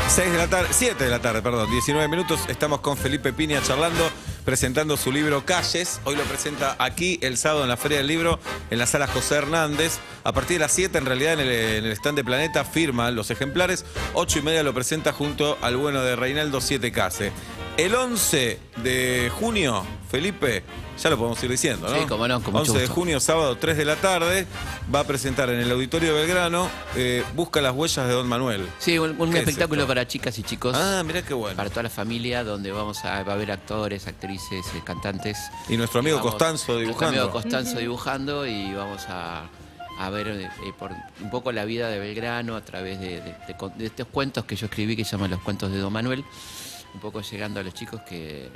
6 de la tarde, 7 de la tarde, perdón, 19 minutos. Estamos con Felipe Piña charlando, presentando su libro Calles. Hoy lo presenta aquí el sábado en la Feria del Libro, en la sala José Hernández. A partir de las 7, en realidad, en el stand de Planeta, firma los ejemplares. 8:30 lo presenta junto al bueno de Reinaldo Siete Case. El 11 de junio, Felipe, ya lo podemos ir diciendo, ¿no? Sí, cómo no, con mucho 11 de gusto. junio, sábado, 3 de la tarde, va a presentar en el Auditorio de Belgrano Busca las huellas de Don Manuel. Sí, un ¿Qué es espectáculo esto? para chicas y chicos. Ah, mirá qué bueno. Para toda la familia, donde va a haber actores, actrices, cantantes. Y nuestro amigo Vamos- Costanzo Nuestro dibujando. amigo Costanzo dibujando, y vamos a ver por un poco la vida de Belgrano a través de estos cuentos que yo escribí, que se llaman Los Cuentos de Don Manuel. Un poco llegando a los chicos que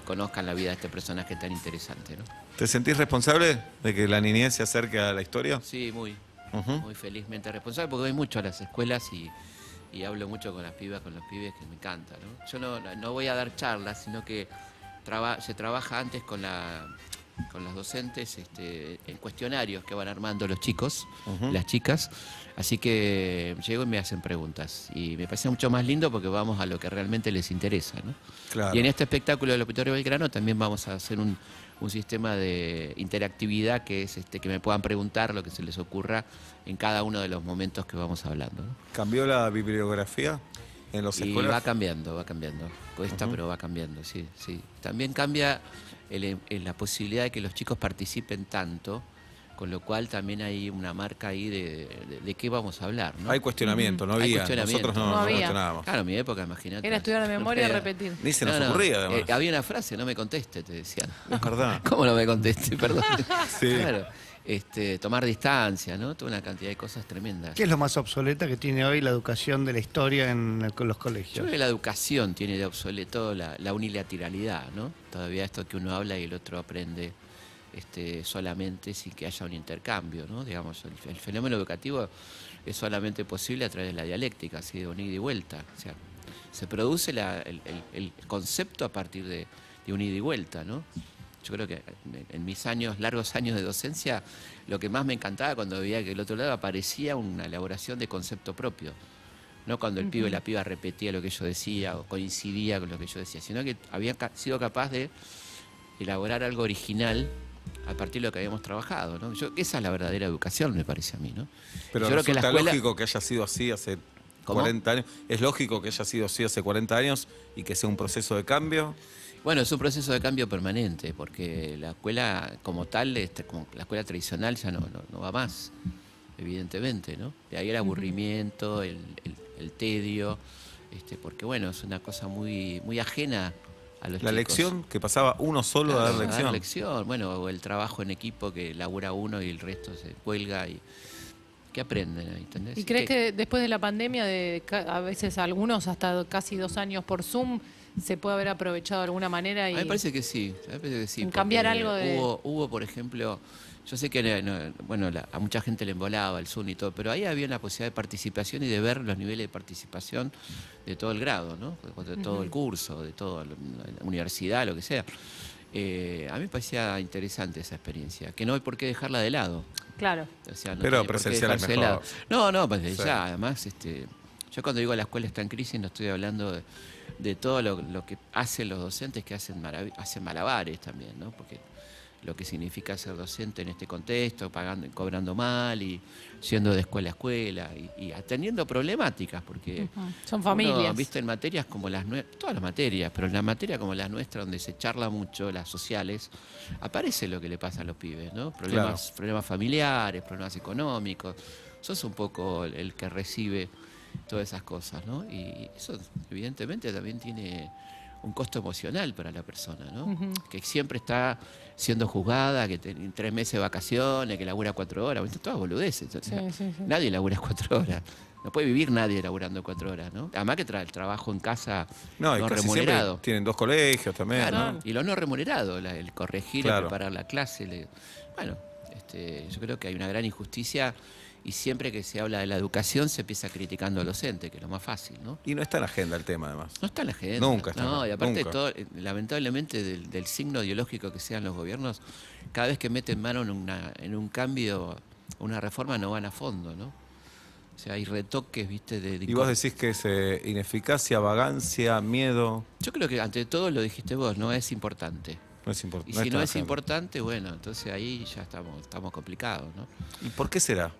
conozcan la vida de este personaje tan interesante, ¿no? ¿Te sentís responsable de que la niñez se acerque a la historia? Sí, muy Ujú. felizmente responsable, porque voy mucho a las escuelas y hablo mucho con las pibas, con los pibes, que me encanta, ¿no? Yo no voy a dar charlas, sino que se trabaja antes con los docentes en cuestionarios que van armando los chicos, las chicas. Así que llego y me hacen preguntas. Y me parece mucho más lindo porque vamos a lo que realmente les interesa, ¿no? Claro. Y en este espectáculo del Auditorio Belgrano también vamos a hacer un sistema de interactividad, que es que me puedan preguntar lo que se les ocurra en cada uno de los momentos que vamos hablando, ¿no? ¿Cambió la bibliografía en los Y escuelas? va cambiando. Cuesta, pero va cambiando, sí. También cambia la posibilidad de que los chicos participen tanto, con lo cual también hay una marca ahí de qué vamos a hablar, ¿no? Hay cuestionamiento, no Hay había. cuestionamiento. Nosotros No no había. cuestionábamos. Claro, en mi época, imagínate. Era estudiar de memoria y No, repetir. Ni se nos ocurría, además. había una frase, no me conteste, te decían. Es verdad. ¿Cómo no me conteste? Perdón. Sí. Claro. Tomar distancia, ¿no? Toda una cantidad de cosas tremendas. ¿Qué es lo más obsoleta que tiene hoy la educación de la historia en los Yo colegios? creo que la educación tiene de obsoleto la unilateralidad, ¿no? Todavía esto que uno habla y el otro aprende solamente sin que haya un intercambio, ¿no? Digamos, el fenómeno educativo es solamente posible a través de la dialéctica, así de un ida y vuelta. O sea, se produce el concepto a partir de un ida y vuelta, ¿no? Yo creo que en mis largos años de docencia, lo que más me encantaba cuando veía que del otro lado aparecía una elaboración de concepto propio. No cuando el pibe o la piba repetía lo que yo decía o coincidía con lo que yo decía, sino que había sido capaz de elaborar algo original a partir de lo que habíamos trabajado, ¿no? Esa es la verdadera educación, me parece a mí, ¿no? Pero Yo creo que la resulta escuela- lógico que haya sido así hace ¿Cómo? 40 años. ¿Es lógico que haya sido así hace 40 años y que sea un proceso de cambio? Bueno, es un proceso de cambio permanente, porque la escuela como tal, como la escuela tradicional ya no va más, evidentemente, ¿no? De ahí el aburrimiento, el tedio, porque bueno, es una cosa muy, muy ajena a los La chicos. lección que pasaba uno solo a Claro, dar lección. bueno, o el trabajo en equipo que labura uno y el resto se cuelga y ¿qué aprenden ahí? ¿Entendés? ¿Y crees que después de la pandemia, a veces algunos hasta casi 2 años por Zoom, se puede haber aprovechado de alguna manera? A mí me parece que sí, En cambiar porque algo de- Hubo, por ejemplo, yo sé que a mucha gente le embolaba el Zoom y todo, pero ahí había una posibilidad de participación y de ver los niveles de participación de todo el grado, ¿no? De todo el curso, de toda la universidad, lo que sea. A mí me parecía interesante esa experiencia, que no hay por qué dejarla de lado. Claro. O sea, no Pero tiene por qué presencial es dejarse de mejor. lado. No, pues Sí. ya, además, yo cuando digo la escuela está en crisis, no estoy hablando de todo lo que hacen los docentes, que hacen malabares también, ¿no? Porque lo que significa ser docente en este contexto, cobrando mal y yendo de escuela a escuela y atendiendo problemáticas, porque Son familias. uno, viste, en materias como todas las materias, pero en la materia como las nuestras, donde se charla mucho, las sociales, aparece lo que le pasa a los pibes, ¿no? Problemas familiares, problemas económicos. Sos un poco el que recibe todas esas cosas, ¿no? Y eso evidentemente también tiene un costo emocional para la persona, ¿no? Que siempre está siendo juzgada, que en 3 meses de vacaciones, que labura 4 horas, bueno, todas boludeces. Sí. Nadie labura 4 horas. No puede vivir nadie laburando 4 horas, ¿no? Además que el trabajo en casa No, y no casi remunerado. siempre tienen 2 colegios también, Claro, ¿no? y lo no remunerado, el corregir, Claro. el preparar la clase. Bueno, yo creo que hay una gran injusticia, y siempre que se habla de la educación se empieza criticando al docente, que es lo más fácil, ¿no? Y no está en la agenda el tema, además. No está en la agenda. Nunca está, No, y aparte nunca. de todo, lamentablemente del signo ideológico que sean los gobiernos, cada vez que meten mano en un cambio, una reforma, no van a fondo, ¿no? O sea, hay retoques, ¿viste? Y vos decís que es ineficacia, vagancia, miedo. Yo creo que ante todo lo dijiste vos, no es importante. No es importante. Y si no es importante, bueno, entonces ahí ya estamos complicados, ¿no? ¿Y por qué será?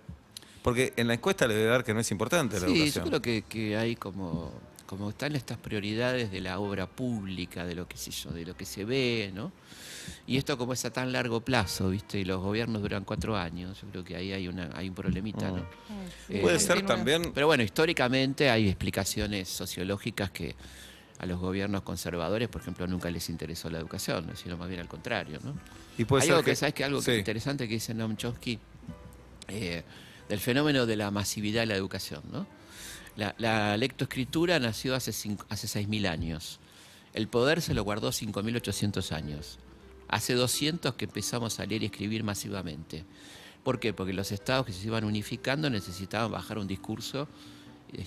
Porque en la encuesta le debe dar que no es importante la Sí, educación. yo creo que hay como están estas prioridades de la obra pública, de lo que sé yo, de lo que se ve, ¿no? Y esto como es a tan largo plazo, ¿viste? Y los gobiernos duran 4 años, yo creo que ahí hay un problemita, ¿no? Puede ser también. Pero bueno, históricamente hay explicaciones sociológicas que a los gobiernos conservadores, por ejemplo, nunca les interesó la educación, sino más bien al contrario, ¿no? Y puede Hay ser algo que, ¿sabes qué? Algo que sí. es interesante que dice Noam Chomsky del fenómeno de la masividad de la educación, ¿no? La lectoescritura nació hace 6.000 años. El poder se lo guardó 5.800 años. Hace 200 que empezamos a leer y escribir masivamente. ¿Por qué? Porque los estados que se iban unificando necesitaban bajar un discurso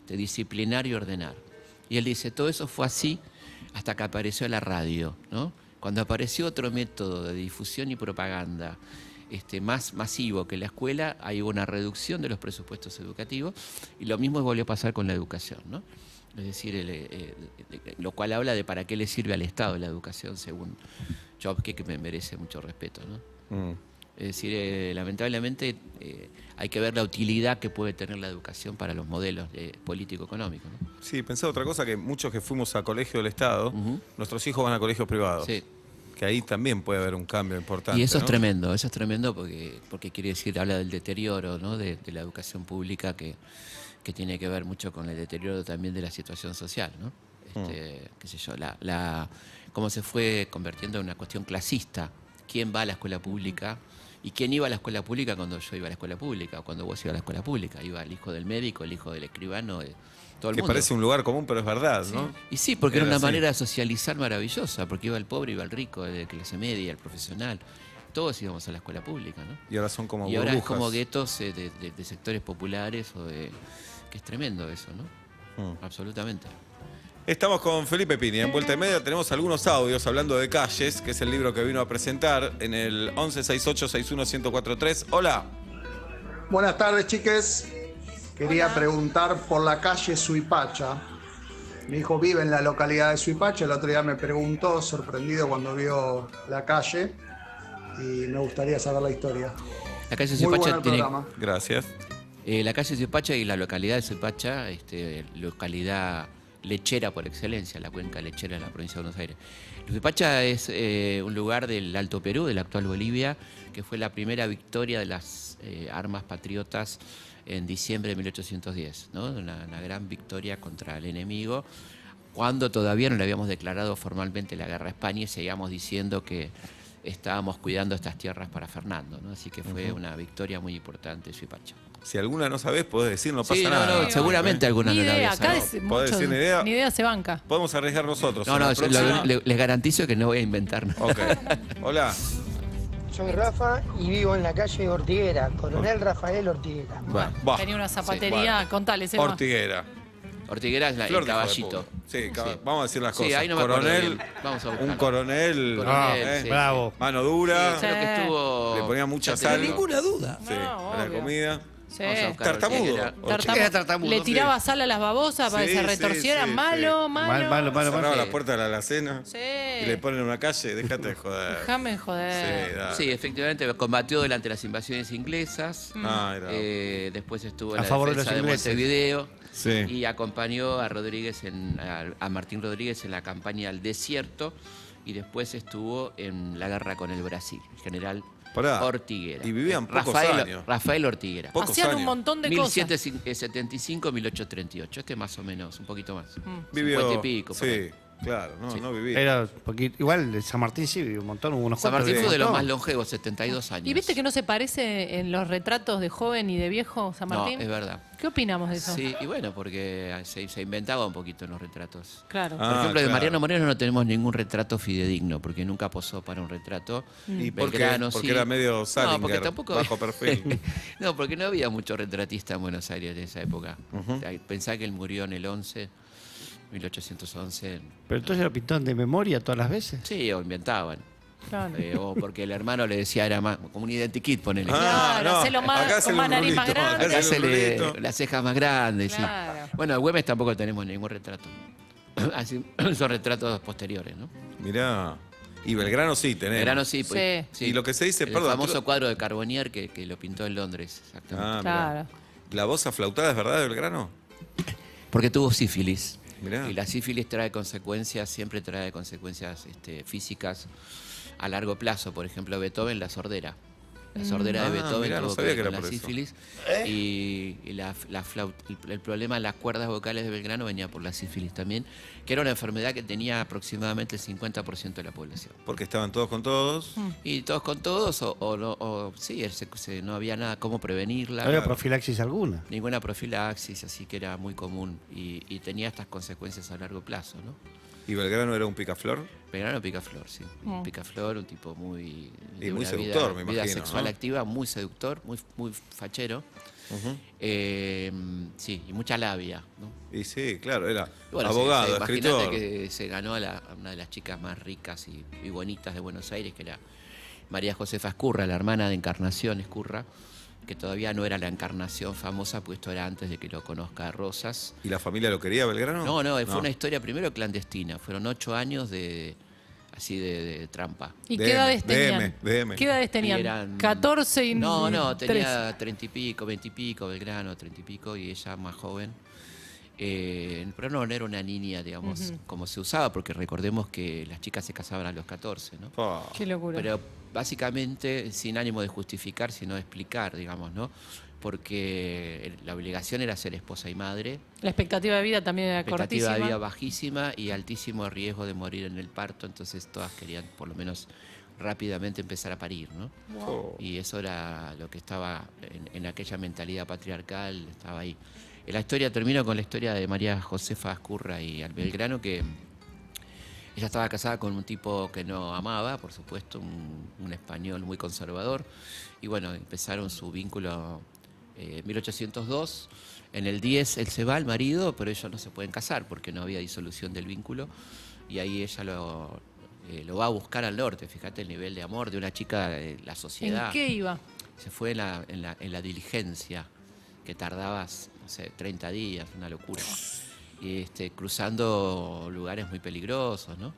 disciplinar y ordenar. Y él dice, todo eso fue así hasta que apareció la radio, ¿no? Cuando apareció otro método de difusión y propaganda más masivo que la escuela, hay una reducción de los presupuestos educativos y lo mismo volvió a pasar con la educación, ¿no? Es decir, lo cual habla de para qué le sirve al Estado la educación, según Chomsky, que me merece mucho respeto, ¿no? Es decir, lamentablemente hay que ver la utilidad que puede tener la educación para los modelos político-económicos, ¿no? Sí, pensé otra cosa, que muchos que fuimos a colegio del Estado, nuestros hijos van a colegios privados. Sí. Que ahí también puede haber un cambio importante. Y eso ¿no? es tremendo porque quiere decir, habla del deterioro, ¿no? de la educación pública que tiene que ver mucho con el deterioro también de la situación social, ¿no? Qué sé yo, cómo se fue convirtiendo en una cuestión clasista. ¿Quién va a la escuela pública? ¿Y quién iba a la escuela pública cuando yo iba a la escuela pública? O cuando vos ibas a la escuela pública. Iba el hijo del médico, el hijo del escribano, todo el que mundo. parece un lugar común, pero es verdad, ¿no? Y sí, porque era una así. manera de socializar maravillosa, porque iba el pobre, iba el rico, el de clase media, el profesional. Todos íbamos a la escuela pública, ¿no? Y ahora son como Y ahora es burbujas. como guetos de sectores populares, que es tremendo eso, ¿no? Absolutamente. Estamos con Felipe Piña en Vuelta y Media. Tenemos algunos audios hablando de calles, que es el libro que vino a presentar en el 1168-61-1043. Hola. Buenas tardes, chiques. Quería preguntar por la calle Suipacha. Mi hijo vive en la localidad de Suipacha. El otro día me preguntó, sorprendido cuando vio la calle, y me gustaría saber la historia. La calle Muy Suipacha bueno el tiene... programa. Gracias. La calle Suipacha y la localidad de Suipacha, localidad lechera por excelencia, la cuenca lechera de la provincia de Buenos Aires. Suipacha es un lugar del Alto Perú, de la actual Bolivia, que fue la primera victoria de las armas patriotas en diciembre de 1810, ¿no? Una gran victoria contra el enemigo, cuando todavía no le habíamos declarado formalmente la guerra a España y seguíamos diciendo que estábamos cuidando estas tierras para Fernando, ¿no? Así que fue una victoria muy importante Suipacha. Si alguna no sabés, podés decir, no pasa Sí, nada. no, seguramente alguna Ni no la idea, había acá sabido. es ¿Podés mucho, decir ni idea? ni idea se banca. Podemos arriesgar nosotros. No, en la no, próxima. les garantizo que no voy a inventar nada. Ok. Hola. Soy Rafa y vivo en la calle Ortiguera, Coronel Rafael Ortiguera. Va. Tenía una zapatería, contale, Seba. Ortiguera. Ortiguera es Flor el de hijo de caballito. puta. Sí, Sí. vamos a decir las cosas. Sí, ahí no me acuerdo coronel, bien. Vamos a buscar. un coronel, Coronel, sí. Bravo. mano dura, Sí. Creo que estuvo... le ponía mucha Ya te sal. digo. Ninguna duda. Sí, No, a la obvio. comida. Sí. Vamos a buscar Tartamudo. Ortiguera. Era tartamudo, Le sí. tiraba sal a las babosas para que Sí, se sí, retorcieran. sí, Malo, sí. malo. Malo. Cerraba la puerta de la alacena Sí. y le ponen una calle, déjate de joder. Déjame joder. Sí, dale. Sí, efectivamente, combatió durante las invasiones inglesas. Ah, era. Después estuvo A en la favor de defensa los de ingleses. Montevideo. Sí. Y acompañó a a Martín Rodríguez en la campaña al desierto. Y después estuvo en la guerra con el Brasil, el general Pará. Ortiguera. Y vivían pocos años. Rafael Ortiguera. Pocos Hacían años. un montón de cosas. 1775-1838. Más o menos, un poquito más. Vivió. 50 y pico. por ahí. Sí, claro, no, Sí. no vivía. Era poquito, igual de San Martín sí vivió un montón, hubo unos San cuantos. Martín fue de los montón. más longevos, 72 años. ¿Y viste que no se parece en los retratos de joven y de viejo San Martín? No, es verdad. ¿Qué opinamos de eso? Sí, y bueno, porque se inventaba un poquito en los retratos. Claro. Ah, Por ejemplo, de claro. Mariano Moreno no tenemos ningún retrato fidedigno, porque nunca posó para un retrato. ¿Y por qué? Belgrano, Porque sí. era medio No, Salinger, porque tampoco bajo perfil. No, porque no había mucho retratista en Buenos Aires de esa época. Pensá que él murió en el 1811. Pero entonces lo pintaron de memoria todas las veces. Sí, o inventaban. Claro. O porque el hermano le decía, era más como un identikit, ponele. Claro, hacelo más- acá con hacele más un nariz más rulito, grande. acá hacele un Hacele rulito. las cejas más grandes. Claro. Sí. Bueno, de Güemes tampoco tenemos ningún retrato. Así, son retratos posteriores, ¿no? Mirá. Y Belgrano sí tenemos. Verano sí, pues. Sí. Y lo que se dice, el perdón, famoso tú- cuadro de Carbonier que lo pintó en Londres, exactamente. Ah, mirá. Claro. ¿La voz aflautada es verdad de Belgrano? Porque tuvo sífilis. Mirá. Y la sífilis trae consecuencias, siempre trae consecuencias físicas a largo plazo. Por ejemplo, Beethoven, la sordera. La sordera de Ah, Beethoven mirá, no tuvo sabía ver que era con por la eso. sífilis. Y el problema en las cuerdas vocales de Belgrano venía por la sífilis también, que era una enfermedad que tenía aproximadamente el 50% de la población. Porque estaban todos con todos. Y todos con todos, sí, no había nada cómo prevenirla. No había profilaxis alguna. Ninguna profilaxis, así que era muy común y tenía estas consecuencias a largo plazo, ¿no? ¿Y Belgrano era un picaflor? Belgrano Picaflor, sí. Un Picaflor, un tipo muy... Y de muy una seductor, me vida imagino, sexual ¿no? activa, muy seductor, muy fachero. Sí, y mucha labia, ¿no? Y sí, claro, era Y bueno, abogado, imagínate escritor. que se ganó a una de las chicas más ricas y bonitas de Buenos Aires, que era María Josefa Escurra, la hermana de Encarnación Escurra, que todavía no era la Encarnación famosa, pues esto era antes de que lo conozca Rosas. ¿Y la familia lo quería, Belgrano? No, fue una historia primero clandestina. Fueron 8 años de trampa. ¿Y DM, qué edades tenían? DM. ¿Qué edades tenían? Y eran- 14 y No, 13. tenía 30 y pico, 20 y pico, Belgrano, 30 y pico, y ella más joven. Pero no era una niña, digamos, como se usaba, porque recordemos que las chicas se casaban a los 14, ¿no? Pa. Qué locura. Pero básicamente sin ánimo de justificar, sino de explicar, digamos, ¿no? Porque la obligación era ser esposa y madre. La expectativa de vida también era Expectativa cortísima. de vida bajísima y altísimo riesgo de morir en el parto, entonces todas querían por lo menos rápidamente empezar a parir, ¿no? Oh. Y eso era lo que estaba en aquella mentalidad patriarcal, estaba ahí. La historia termina con la historia de María Josefa Escurra y Belgrano, que ella estaba casada con un tipo que no amaba, por supuesto, un español muy conservador, y bueno, empezaron su vínculo en 1802. En el 10 él se va, el marido, pero ellos no se pueden casar porque no había disolución del vínculo, y ahí ella lo va a buscar al norte. Fíjate el nivel de amor de una chica de la sociedad. ¿En qué iba? Se fue en la diligencia, que tardabas, no sé, 30 días, una locura. Y cruzando lugares muy peligrosos, ¿no?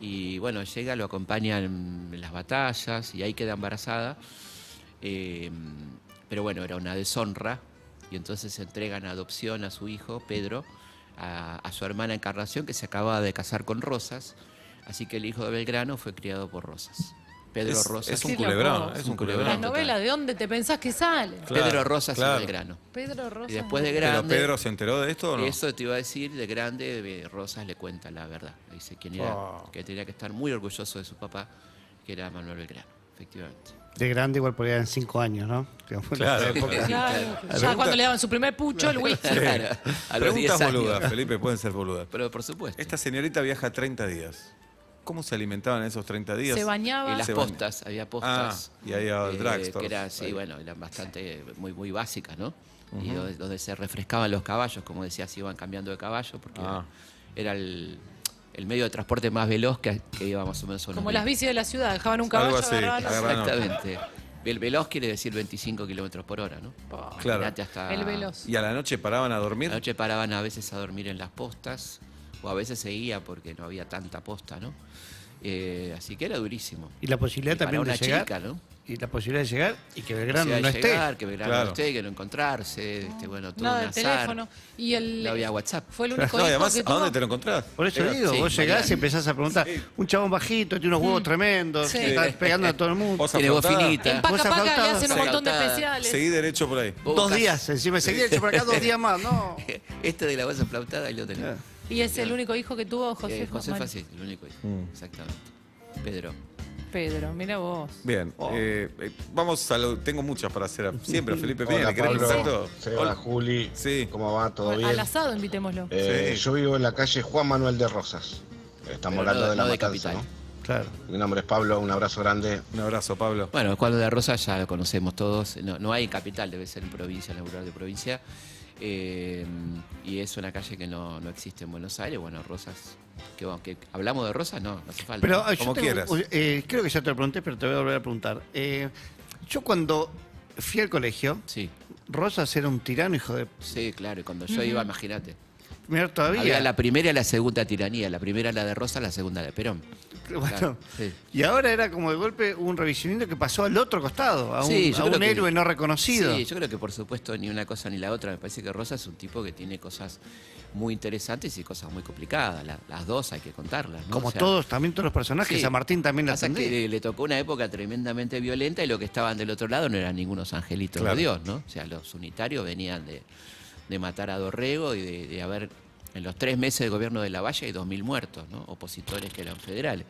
Y bueno, llega, lo acompaña en las batallas y ahí queda embarazada. Pero bueno, era una deshonra y entonces se entrega en adopción a su hijo, Pedro, a su hermana Encarnación, que se acababa de casar con Rosas. Así que el hijo de Belgrano fue criado por Rosas. Pedro Rosas. Es un Qué culebrón, loco. es un Las culebrón. Total. novelas, ¿de dónde te pensás que sale? Claro, Pedro Rosas claro. y Belgrano. Pedro Rosa. Y después de ¿Pero grande... Pedro se enteró de esto o no? Eso te iba a decir, de grande, Rosas le cuenta la verdad. Le dice quién era, que tenía que estar muy orgulloso de su papá, que era Manuel Belgrano, efectivamente. De grande igual por ahí en 5 años, ¿no? Digamos, en Claro. esa época. Claro, ya cuando le daban su primer pucho, el whisky. Claro, a los 10 Preguntas años. boludas, Felipe, pueden ser boludas. Pero por supuesto. Esta señorita viaja 30 días. ¿Cómo se alimentaban esos 30 días? Se Y bañaba. las Se postas, había postas. y ahí había drugstores. Que era, sí, Ahí. bueno, eran bastante, muy básicas, ¿no? Y donde se refrescaban los caballos, como decías, iban cambiando de caballo, porque era el medio de transporte más veloz que iba más o menos a unos Como las 20. bicis de la ciudad, dejaban un caballo, Algo así, agarraban. agarraban. Exactamente. El veloz quiere decir 25 kilómetros por hora, ¿no? Claro. Imaginate hasta... El veloz. ¿Y a la noche paraban a A dormir? la noche paraban a veces a dormir en las postas, o a veces seguía porque no había tanta posta, ¿no? Así que era durísimo. Y la posibilidad Y para también de una llegar. chica, ¿no? Y la posibilidad de llegar y que Belgrano Posibilidad no de esté. llegar, que Belgrano Claro. no esté, que no encontrarse, bueno, todo Nada un de azar. teléfono. Y el, No había WhatsApp. Fue el único No, y hijo además, que ¿a tuvo. dónde te lo encontrás? Por eso Era- digo, sí, vos llegás Mariano. y empezás a preguntar, un chabón bajito, tiene unos huevos tremendos, Sí. está pegando a todo el mundo. Vos Tiene voz aflautada. finita. En Paca Vos Paca le aflautado. hacen un Sí. montón de Aflautada. especiales. Seguí derecho por ahí. Vos 2 buscás- días, encima seguía hecho por acá 2 días más, no. Este de la voz aflautada y lo tenemos. Y es el único hijo que tuvo José Josefa sí, el único hijo. Exactamente. Pedro. Pedro, mira vos. Bien, vamos a lo... Tengo muchas para hacer. Siempre a Felipe Piña, Hola ¿le querés Pablo, preguntar todo? Seba, Hola. Juli, Sí. ¿cómo va? ¿Todo bien? Al asado invitémoslo. Sí. Yo vivo en la calle Juan Manuel de Rosas. Estamos Pero hablando no- de la no de matanza, capital. ¿no? Claro. Mi nombre es Pablo, un abrazo grande. Un abrazo, Pablo. Bueno, el cuadro de Rosa ya lo conocemos todos. No hay capital, debe ser en provincia, en el lugar de provincia. Y es una calle que no existe en Buenos Aires. Bueno, Rosas, que hablamos de Rosas, no hace falta. Pero Como quieras. Creo que ya te lo pregunté, pero te voy a volver a preguntar. Yo cuando fui al colegio, Sí, Rosas era un tirano, hijo de... sí, claro. Y cuando yo iba, imagínate. Mira, todavía. Había la primera y la segunda tiranía. La primera la de Rosas, la segunda de Perón. Bueno, Claro, sí. y ahora era como de golpe un revisionismo que pasó al otro costado, a un, Sí, yo a un creo que- héroe no reconocido. Sí, yo creo que por supuesto ni una cosa ni la otra. Me parece que Rosas es un tipo que tiene cosas muy interesantes y cosas muy complicadas. Las dos hay que contarlas, ¿no? Como O sea, todos, también todos los personajes, sí. San Martín también la pasa atendía. que le tocó una época tremendamente violenta y lo que estaban del otro lado no eran ningunos angelitos Claro. de Dios, ¿no? O sea, los unitarios venían de matar a Dorrego y de haber, en los 3 meses de gobierno de Lavalle hay 2.000 muertos, ¿no? Opositores que eran federales.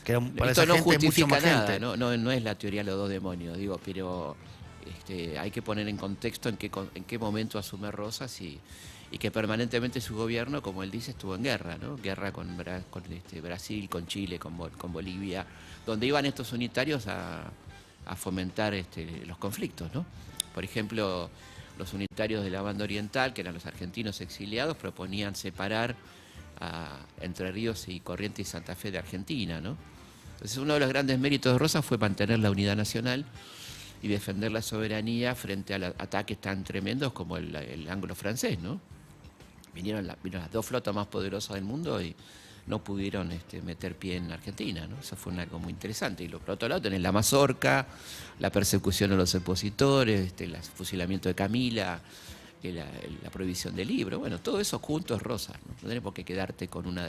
Que era, para Esto esa no gente, mucho justifica más nada, gente. no es la teoría de los 2 demonios, digo, pero hay que poner en contexto en qué momento asume Rosas y que permanentemente su gobierno, como él dice, estuvo en guerra, ¿no? Guerra con Brasil, con Chile, con Bolivia, donde iban estos unitarios a fomentar los conflictos, ¿no? Por ejemplo, los unitarios de la banda oriental, que eran los argentinos exiliados, proponían separar a Entre Ríos y Corrientes y Santa Fe de Argentina, ¿no? Entonces uno de los grandes méritos de Rosas fue mantener la unidad nacional y defender la soberanía frente a ataques tan tremendos como el anglo-francés, ¿no? Vinieron las 2 flotas más poderosas del mundo y no pudieron meter pie en Argentina, ¿no? Eso fue algo muy interesante. Y por otro lado tenés la mazorca, la persecución a los opositores, el fusilamiento de Camila, la prohibición del libro. Bueno, todo eso junto es Rosas, ¿no? No tenés por qué quedarte con una...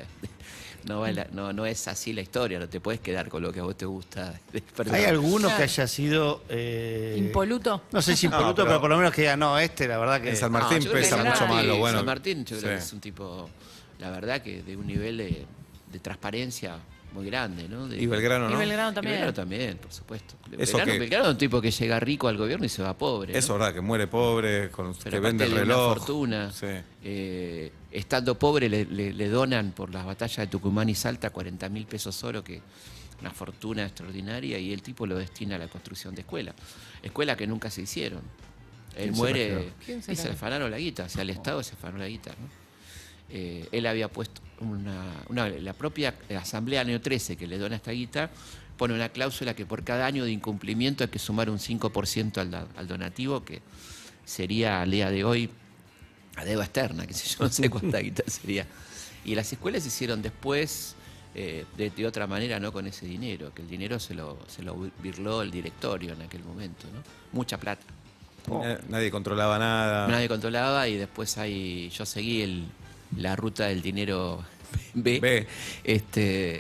No es así la historia, no te puedes quedar con lo que a vos te gusta. Perdón. ¿Hay alguno que Claro. haya sido... Impoluto. No sé si impoluto, pero- pero por lo menos que diga, no, la verdad que... En San Martín yo creo que pesa San mucho Martín- más lo bueno. San Martín, yo creo que Sí. es un tipo, la verdad, que de un nivel de transparencia muy grande, ¿no? Y Belgrano, Y ¿no? Belgrano Y también. Belgrano también, por supuesto. Eso Belgrano es un tipo que llega rico al gobierno y se va pobre, ¿no? Es verdad, que muere pobre, Pero que aparte vende el le da una reloj. fortuna. Sí. Estando pobre le donan por las batallas de Tucumán y Salta 40.000 pesos oro, que una fortuna extraordinaria, y el tipo lo destina a la construcción de escuelas. Escuelas que nunca se hicieron. Él ¿Quién se muere la quedó? ¿Quién se y la se le quedó? afanaron la guita, o sea, el Estado se afanó la guita, ¿no? Él había puesto la propia Asamblea Año 13 que le dona esta guita, pone una cláusula que por cada año de incumplimiento hay que sumar un 5% al donativo, que sería al día de hoy a deuda externa, que sé yo, no sé cuánta guita sería. Y las escuelas se hicieron después de otra manera, no con ese dinero, que el dinero se lo birló el directorio en aquel momento, ¿no? Mucha plata. Nadie controlaba nada. Nadie controlaba, y después yo seguí la ruta del dinero B.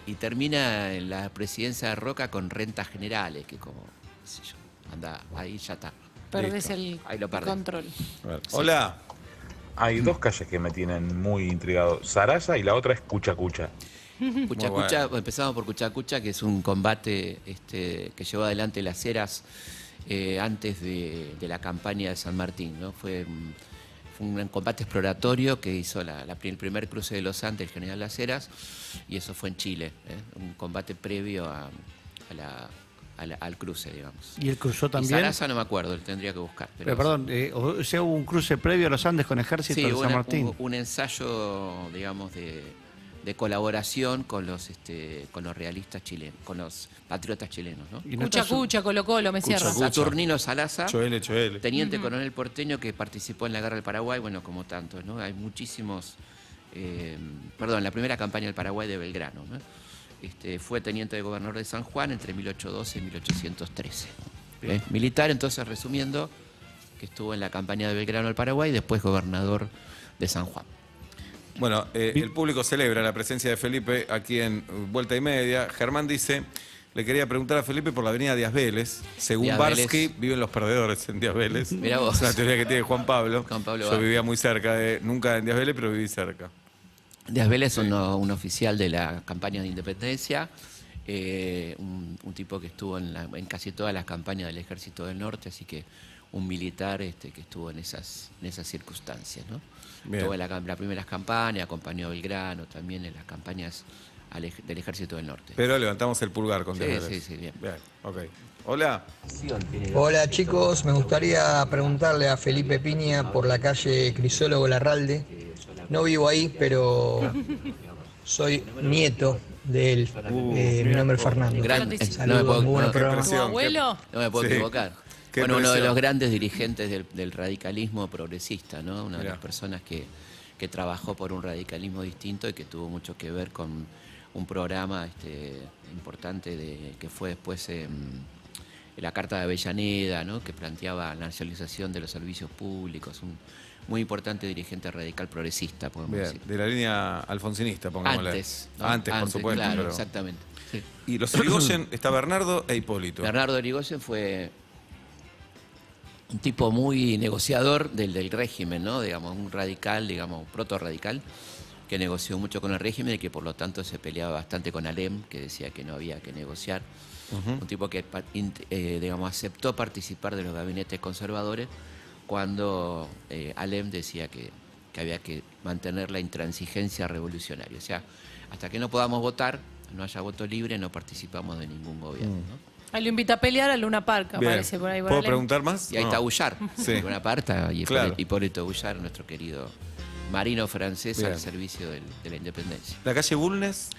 Y termina en la presidencia de Roca con rentas generales, que como, qué sé yo, anda, ahí ya está. Perdés Listo. el Ahí lo perdés. control. A ver. Hola. Hay 2 calles que me tienen muy intrigado. Sarasa y la otra es Cuchacucha. Cuchacucha, empezamos por Cuchacucha, que es un combate que llevó adelante Las Heras antes de la campaña de San Martín, ¿no? Fue un combate exploratorio que hizo el primer cruce de los Andes, el general Las Heras, y eso fue en Chile, un combate previo al cruce, digamos. Y él cruzó Y también... Sarasa no me acuerdo, lo tendría que buscar. Pero perdón, o sea, hubo un cruce previo a los Andes con ejército Sí, de San Martín. hubo un ensayo, digamos, de colaboración con los realistas chilenos, con los patriotas chilenos, ¿no? Y no Cucha, está su- Cucha, Colo Colo, me cierra. Saturnino Salazar, Choele. teniente coronel porteño que participó en la guerra del Paraguay, bueno, como tantos, ¿no? Hay muchísimos, la primera campaña del Paraguay de Belgrano, ¿no? Fue teniente de gobernador de San Juan entre 1812 y 1813. Militar, entonces, resumiendo, que estuvo en la campaña de Belgrano al Paraguay, después gobernador de San Juan. Bueno, el público celebra la presencia de Felipe aquí en Vuelta y Media. Germán dice, le quería preguntar a Felipe por la avenida Díaz Vélez. Según Díaz Barsky, Vélez. viven los perdedores en Díaz Vélez. Mirá vos. Es una teoría que tiene Juan Pablo. Juan Pablo Yo Barsky. vivía muy cerca, nunca en Díaz Vélez, pero viví cerca. Díaz Vélez es un oficial de la campaña de independencia, un tipo que estuvo en casi todas las campañas del Ejército del Norte, así que un militar que estuvo en esas circunstancias, ¿no? Bien. Estuvo en las primeras campañas, acompañó a Belgrano también en las campañas del Ejército del Norte. Pero levantamos el pulgar con Sí, Vélez. sí, bien. Bien, ok. Hola. Hola chicos, me gustaría preguntarle a Felipe Piña por la calle Crisólogo Larralde. No vivo ahí, pero soy nieto de él. Mi nombre es Fernando. Saludos, muy buen qué programa. ¿Tu impresión. abuelo? No me puedo Sí. equivocar. Qué Bueno, uno de impresión. los grandes dirigentes del radicalismo progresista, ¿no? Una de Mirá. las personas que trabajó por un radicalismo distinto y que tuvo mucho que ver con un programa importante que fue después la Carta de Avellaneda, ¿no? Que planteaba la nacionalización de los servicios públicos. Un muy importante dirigente radical progresista, podemos Bien, decir. de la línea alfonsinista, pongámosle. Antes, ¿no? Antes, por supuesto. Claro, pero- exactamente. Sí. Y los Irigoyen, está Bernardo e Hipólito. Bernardo Irigoyen fue un tipo muy negociador del régimen, ¿no? Digamos, un radical, digamos, proto-radical, que negoció mucho con el régimen y que por lo tanto se peleaba bastante con Alem, que decía que no había que negociar. Un tipo que, digamos, aceptó participar de los gabinetes conservadores cuando Alem decía que había que mantener la intransigencia revolucionaria. O sea, hasta que no podamos votar, no haya voto libre, no participamos de ningún gobierno, ¿no? Ahí lo invita a pelear a Luna Park, Bien. aparece por ahí. por ¿Puedo Alem. preguntar más? Y ahí No. está Bullard, Sí. por una parte, y Claro. Hipólito Bullard, nuestro querido marino francés Bien. al servicio de la independencia. La calle Bulnes,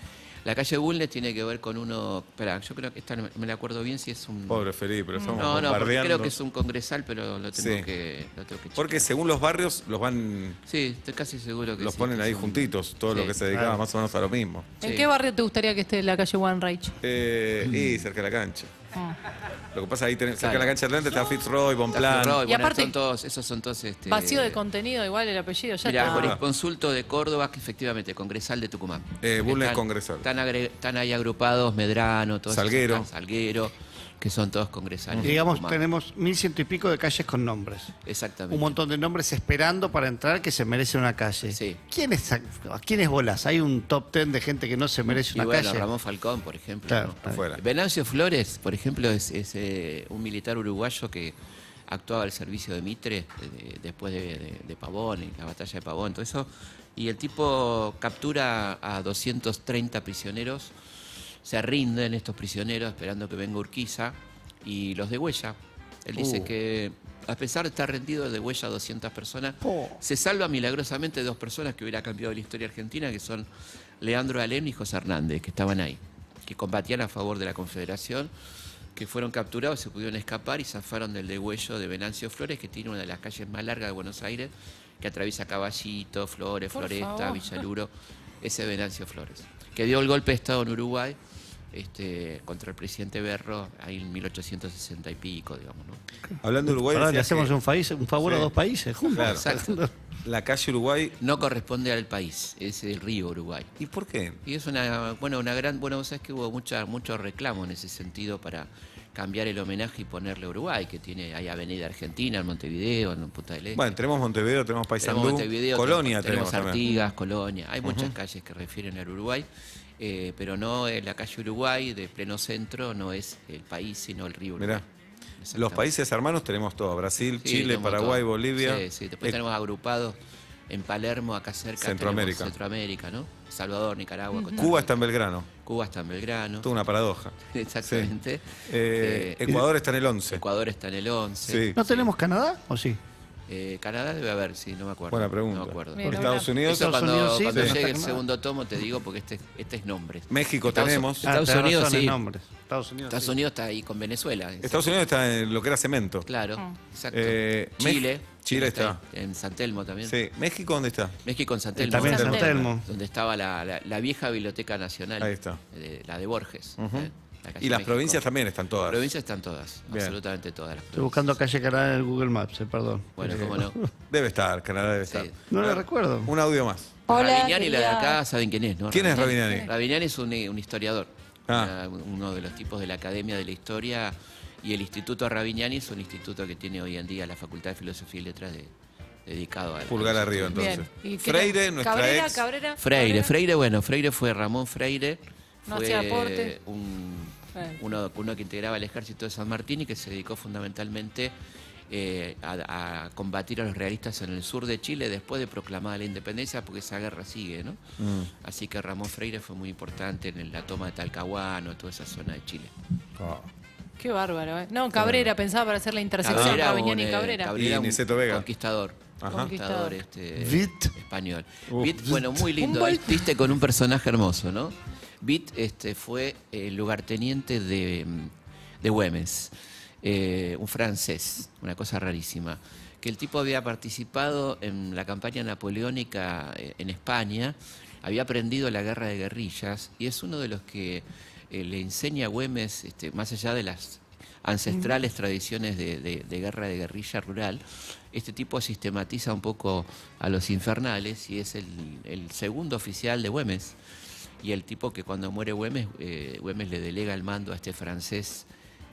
La calle Bulnes tiene que ver con uno... Espera, yo creo que esta no me la acuerdo bien si es un... pobre Felipe, lo estamos No, porque bombardeando. creo que es un congresal, pero lo tengo Sí. que Porque chequear. según los barrios los van, Sí, estoy casi seguro que los sí, ponen que ahí son- juntitos, todo lo Sí. que se dedicaba Claro. más o menos a lo mismo. ¿En Sí. qué barrio te gustaría que esté la calle One Reich? Y cerca de la cancha. Lo que pasa ahí cerca de Claro. la cancha de Atlante está Fitzroy, Está Bonplan. Ferroy, Y bueno, aparte- esos son todos... Vacío de contenido, igual el apellido, ya Mirá, está. jurisconsulto de Córdoba, que efectivamente, congresal de Tucumán. Bulnes Están- congresal. Están ahí agrupados Medrano, todos esos Salguero. están, Salguero, que son todos congresales. Y de digamos, Tucumán. tenemos 1100 y pico de calles con nombres. Exactamente. Un montón de nombres esperando para entrar que se merece una calle. Sí. ¿A quiénes volás? ¿Hay un top 10 de gente que no se merece Y una bueno, calle? Ramón Falcón, por ejemplo. Claro, ¿no? claro. Afuera. Venancio Flores, por ejemplo, es un militar uruguayo que actuaba al servicio de Mitre después de Pavón, en la batalla de Pavón, todo eso. Y el tipo captura a 230 prisioneros, se rinden estos prisioneros esperando que venga Urquiza y los degüella. Él dice que a pesar de estar rendido, degüella a 200 personas. Se salva milagrosamente 2 personas que hubiera cambiado la historia argentina, que son Leandro Alem y José Hernández, que estaban ahí, que combatían a favor de la Confederación, que fueron capturados, se pudieron escapar y zafaron del degüello de Venancio Flores, que tiene una de las calles más largas de Buenos Aires, que atraviesa Caballito, Flores, Por Floresta, favor. Villaluro, ese Venancio Flores, que dio el golpe de Estado en Uruguay contra el presidente Berro, ahí en 1860 y pico, digamos, ¿no? Hablando de Uruguay, Ahora le decías hacemos que un favor Sí. a 2 países juntos. Claro. Exacto. la calle Uruguay. No corresponde al país, es el río Uruguay. ¿Y por qué? Y es una gran, vos sabés que hubo mucho reclamo en ese sentido para cambiar el homenaje y ponerle a Uruguay, que tiene ahí Avenida Argentina, en Montevideo, en Punta del Este. Bueno, tenemos Montevideo, tenemos Tenemos Paysandú, Montevideo, Colonia tenemos también. Artigas, Colonia. Hay muchas calles que refieren al Uruguay, pero no la calle Uruguay de pleno centro, no es el país, sino el río Uruguay. Mirá, los Exactamente. países hermanos tenemos todo, Brasil, Sí, Chile, tenemos Paraguay, todo. Bolivia. Sí, sí. Después Eh, tenemos agrupados en Palermo, acá cerca. Centroamérica. tenemos Centroamérica, ¿no? Salvador, Nicaragua, Costa Cuba Rica. está en Belgrano, Cuba está en Belgrano. toda una paradoja. Exactamente. Ecuador está en el 11. Ecuador está en el 11. Sí. ¿No tenemos Canadá o sí? Canadá debe haber, sí, no me acuerdo. Buena pregunta. No me acuerdo. Mira, Estados una- Unidos, Eso Estados cuando, Unidos sí, cuando pero no llegue está el Canadá. segundo tomo te digo porque este es nombre. México Estados- tenemos. Estados tenés Unidos razón en sí. nombres. Estados Unidos. Estados sí. Unidos está ahí con Venezuela. Estados Unidos está en lo que era cemento. Claro, Ah. exacto. Chile Chile está. en San Telmo también. Sí. ¿México dónde está? México en San Telmo. También San San Telmo. Telmo. Donde estaba la vieja Biblioteca Nacional. Ahí está. La de Borges. Ujú. La calle Y las México. provincias también están Las todas. provincias están todas, Bien. absolutamente todas las Estoy buscando provincias. calle Canadá en el Google Maps, perdón. Bueno, cómo no. Debe estar, Canadá debe Sí. estar. No Ah, le recuerdo. Un audio más. Ravignani, la de acá, saben quién es, ¿no? ¿Quién es Ravignani? Ravignani es un historiador. Ah. Uno de los tipos de la Academia de la Historia. Y el Instituto Ravignani es un instituto que tiene hoy en día la Facultad de Filosofía y Letras dedicado a Pulgar los arriba, estudios. entonces. Bien. ¿Y qué Freire, tal? nuestra Cabrera, ex. Cabrera. Freire fue Ramón Freire. No Fue hacía aporte. uno que integraba el ejército de San Martín y que se dedicó fundamentalmente a combatir a los realistas en el sur de Chile después de proclamada la independencia, porque esa guerra sigue, ¿no? Así que Ramón Freire fue muy importante en la toma de Talcahuano, toda esa zona de Chile. Qué bárbaro, ¿eh? No, Cabrera, pensaba para hacer la intersección, Cabrera, Paviñani y Cabrera. Cabrera, Y Niceto Vega. conquistador. Ajá. Conquistador Witt. español. Witt, bueno, muy lindo. Viste con un personaje hermoso, ¿no? Witt fue el lugarteniente de Güemes, un francés, una cosa rarísima. Que el tipo había participado en la campaña napoleónica en España, había aprendido la guerra de guerrillas y es uno de los que le enseña a Güemes, más allá de las ancestrales tradiciones de guerra de guerrilla rural, este tipo sistematiza un poco a los infernales y es el segundo oficial de Güemes. Y el tipo que cuando muere Güemes, Güemes le delega el mando a este francés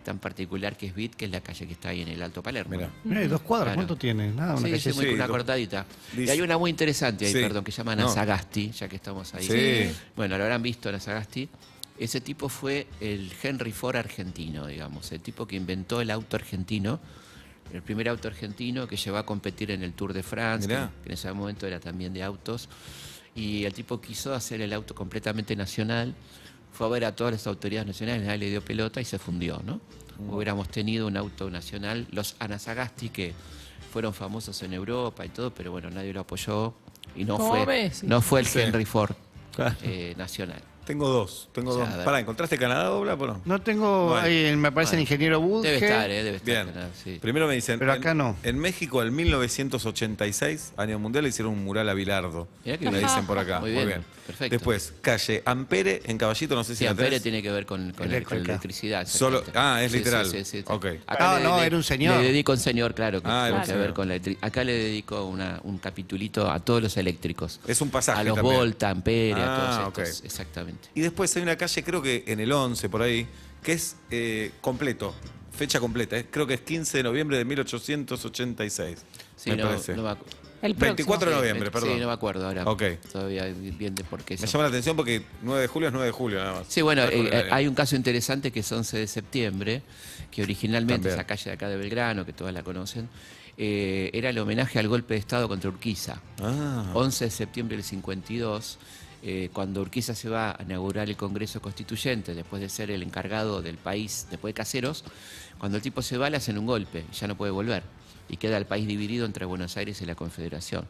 tan particular que es Witt, que es la calle que está ahí en el Alto Palermo. Mirá. Mirá, 2 cuadras, Claro. ¿cuánto tiene? Nada, una Sí, calle sí, muy, sí, una dos- cortadita. dice- Y hay una muy interesante ahí, Sí. perdón, que se llama No. Nasagasti, ya que estamos ahí. Sí. Bueno, lo habrán visto, Nasagasti. Ese tipo fue el Henry Ford argentino, digamos, el tipo que inventó el auto argentino, el primer auto argentino que llevó a competir en el Tour de France, Mirá. que en ese momento era también de autos. Y el tipo quiso hacer el auto completamente nacional, fue a ver a todas las autoridades nacionales, nadie le dio pelota y se fundió, ¿no? Hubiéramos tenido un auto nacional, los Anasagasti, que fueron famosos en Europa y todo, pero bueno, nadie lo apoyó y no Como fue, Messi. no fue el Sí. Henry Ford Claro. nacional. Tengo dos. O sea, a ver. Pará, ¿encontraste Canadá dobla o no? No tengo, Bueno. ahí me parece el Bueno. ingeniero Budge. Debe estar, debe estar. Bien. Canadá, sí. Primero me dicen. Pero acá no. En México, en 1986, año mundial, le hicieron un mural a Bilardo. Mirá que Me bien. dicen por acá. Muy bien, perfecto. Después, calle Ampere, en Caballito, no sé si Sí, la Ampere tenés. tiene que ver con la Eléctrica. electricidad. Solo- exactamente. es literal. Sí. Ok. Acá Ah, le- no, le- era un señor. Le dedico un señor, claro, que Ah, era tiene un que señor. ver con la electricidad. Acá le dedico un capitulito a todos los eléctricos. Es un pasaje A los también. Volta, Ampere, a Ah, todos estos. ok. Exactamente. Y después hay una calle, creo que en el 11, por ahí, que es completo. Fecha completa. Creo que es 15 de noviembre de 1886. Sí, me no, parece. no me acu- El 24 de próximo. noviembre, perdón. Sí, no me acuerdo ahora. Ok. Todavía bien de por qué. Me eso. llama la atención porque 9 de julio es 9 de julio nada más. Sí, bueno, 9 de julio, hay un caso interesante que es 11 de septiembre, que originalmente También. esa calle de acá de Belgrano, que todas la conocen, era el homenaje al golpe de Estado contra Urquiza. Ah. 11 de septiembre del 52, cuando Urquiza se va a inaugurar el Congreso Constituyente, después de ser el encargado del país, después de Caseros, cuando el tipo se va le hacen un golpe y ya no puede volver. Y queda el país dividido entre Buenos Aires y la Confederación.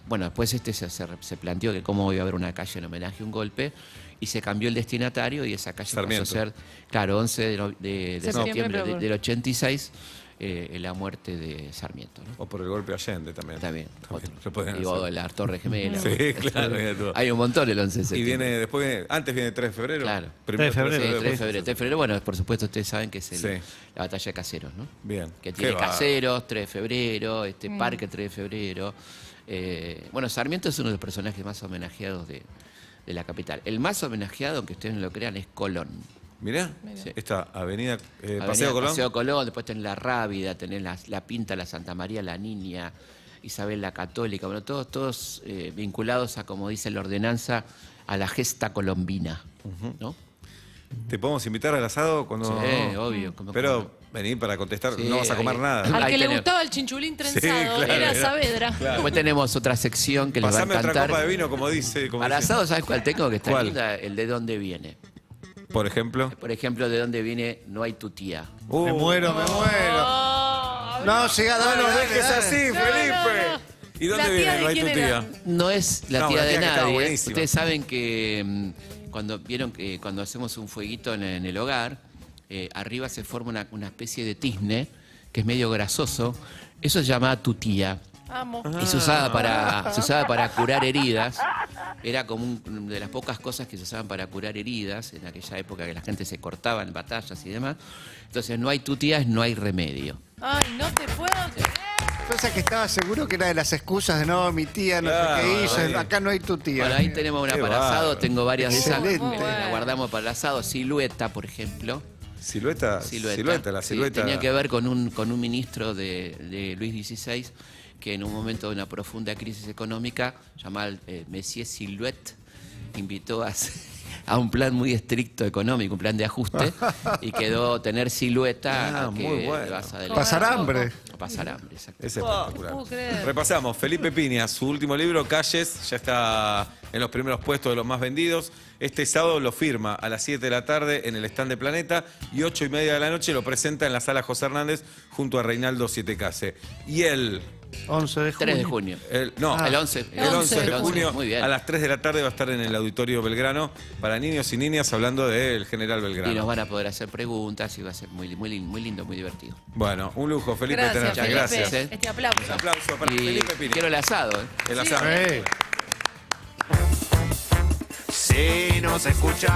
Bueno, después se planteó que cómo iba a haber una calle en homenaje a un golpe y se cambió el destinatario y esa calle Sarmiento. pasó a ser, claro, 11 de Septiembre, septiembre pero- del 86, la muerte de Sarmiento, ¿no? O por el golpe Allende también. También, otro. Se pueden Digo, hacer. la Torre Gemela. Sí, claro, hay de todo. Hay un montón el 11 de Y septiembre. viene, después viene, antes viene 3 de febrero. Claro. Primero 3 de febrero. Sí, 3 de después- febrero. 3 de febrero, bueno, por supuesto ustedes saben que es Sí. la batalla de Caseros, ¿no? Bien. Que Qué tiene bárbaro. Caseros, 3 de febrero, Parque 3 de febrero. Bueno, Sarmiento es uno de los personajes más homenajeados de la capital. El más homenajeado, aunque ustedes no lo crean, es Colón. Mirá, Sí. esta avenida, Avenida Paseo Colón. Paseo Colón, después tenés la Rábida, tenés la Pinta, la Santa María, la Niña, Isabel la Católica, bueno, todos vinculados a, como dice la ordenanza, a la gesta colombina, ¿no? ¿Te podemos invitar al asado cuando.? Sí, obvio. como- Pero vení para contestar, Sí, no vas a comer ahí- nada. Al Ahí que le tenés. gustaba el chinchulín trenzado claro, era era- Saavedra. Después tenemos otra sección que les va a Pasame otra encantar. copa de vino, como dice. Como Para dice. asado, ¿sabes cuál tengo? Que está ¿Cuál? linda, el de dónde viene. Por ejemplo. Por ejemplo, de dónde viene No hay tu tía. Me muero, me muero. Oh, No, siga, No dale, nos dale, dejes dale. así, Felipe. ¿Y dónde ¿La tía viene? de No hay quién tu era? tía. No es la No, tía la de tía que estaba nadie. buenísima. Ustedes saben que cuando vieron que cuando hacemos un fueguito en el hogar, arriba se forma una especie de tizne que es medio grasoso. Eso se llama tu tía. amo. Y se usaba para curar heridas. Era como una de las pocas cosas que se usaban para curar heridas en aquella época que la gente se cortaba en batallas y demás. Entonces, no hay tu tía, es no hay remedio. Ay, no te puedo creer. Cosa que estaba seguro que era de las excusas de no, mi tía, no Claro, sé qué hizo. ahí. Acá no hay tu tía. Bueno, ahí tenemos una Qué para asado, bárbaro. tengo varias de esas. Excelente. La guardamos para el asado. Silueta, por ejemplo. Silueta, la Sí, silueta. tenía que ver con un ministro de Luis XVI que en un momento de una profunda crisis económica, llamado Messier Silhouette, invitó a a un plan muy estricto económico, un plan de ajuste, y quedó tener silueta Muy que bueno. vas adelante. Pasar hambre. A pasar hambre, exacto. Es espectacular. No puedo creer. Repasamos, Felipe Piña, su último libro, Calles, ya está en los primeros puestos de los más vendidos. Este sábado lo firma a las 7 de la tarde en el stand de Planeta y 8:30 de la noche lo presenta en la sala José Hernández junto a Reinaldo Sietecase. Y el 11 de junio. 3 de junio. el 11 de junio Muy bien. a las 3 de la tarde va a estar en el Auditorio Belgrano para niños y niñas hablando del General Y nos Belgrano. van a poder hacer preguntas y va a ser muy lindo, muy divertido. Bueno, un lujo, Felipe, Gracias, tenerte. Felipe. Gracias. ¿eh? Este aplauso. Un aplauso para Y Felipe Piña. quiero el asado, ¿eh? El asado. Sí. Si nos escuchas